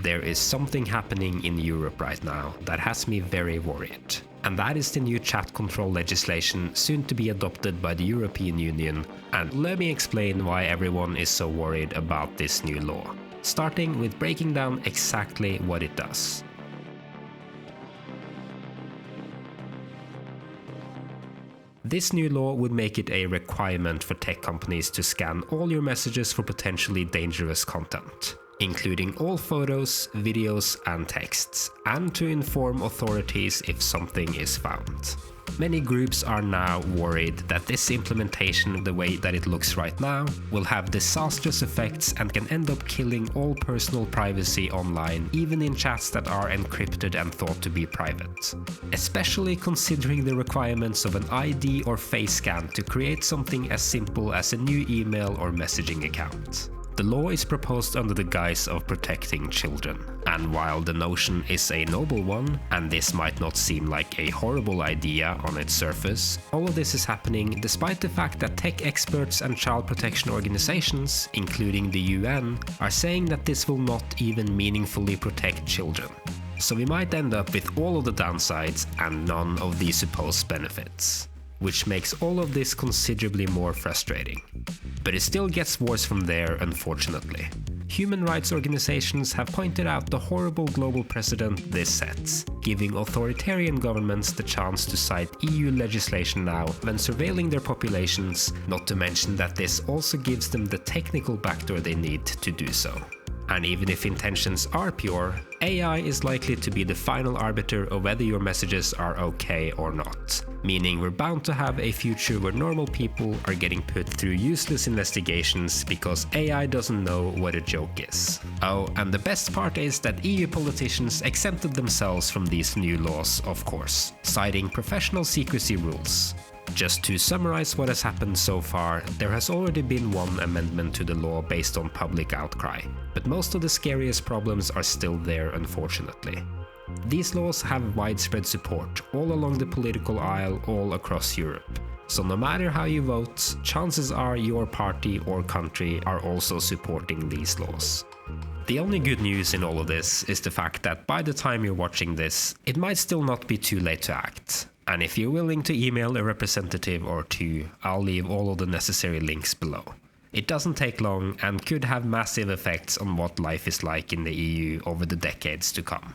there is something happening in Europe right now that has me very worried. And that is the new chat control legislation soon to be adopted by the European Union. And let me explain why everyone is so worried about this new law. Starting with breaking down exactly what it does. This new law would make it a requirement for tech companies to scan all your messages for potentially dangerous content, including all photos, videos, and texts, and to inform authorities if something is found. Many groups are now worried that this implementation, the way that it looks right now, will have disastrous effects and can end up killing all personal privacy online, even in chats that are encrypted and thought to be private. Especially considering the requirements of an ID or face scan to create something as simple as a new email or messaging account. The law is proposed under the guise of protecting children, and while the notion is a noble one, and this might not seem like a horrible idea on its surface, all of this is happening despite the fact that tech experts and child protection organizations, including the UN, are saying that this will not even meaningfully protect children. So we might end up with all of the downsides and none of the supposed benefits, which makes all of this considerably more frustrating. But it still gets worse from there, unfortunately. Human rights organizations have pointed out the horrible global precedent this sets, giving authoritarian governments the chance to cite EU legislation now when surveilling their populations, not to mention that this also gives them the technical backdoor they need to do so. And even if intentions are pure, AI is likely to be the final arbiter of whether your messages are okay or not. Meaning we're bound to have a future where normal people are getting put through useless investigations because AI doesn't know what a joke is. Oh, and the best part is that EU politicians exempted themselves from these new laws, of course, citing professional secrecy rules. Just to summarize what has happened so far, there has already been one amendment to the law based on public outcry, but most of the scariest problems are still there, unfortunately. These laws have widespread support all along the political aisle all across Europe. So no matter how you vote, chances are your party or country are also supporting these laws. The only good news in all of this is the fact that by the time you're watching this, it might still not be too late to act. And if you're willing to email a representative or two, I'll leave all of the necessary links below. It doesn't take long and could have massive effects on what life is like in the EU over the decades to come.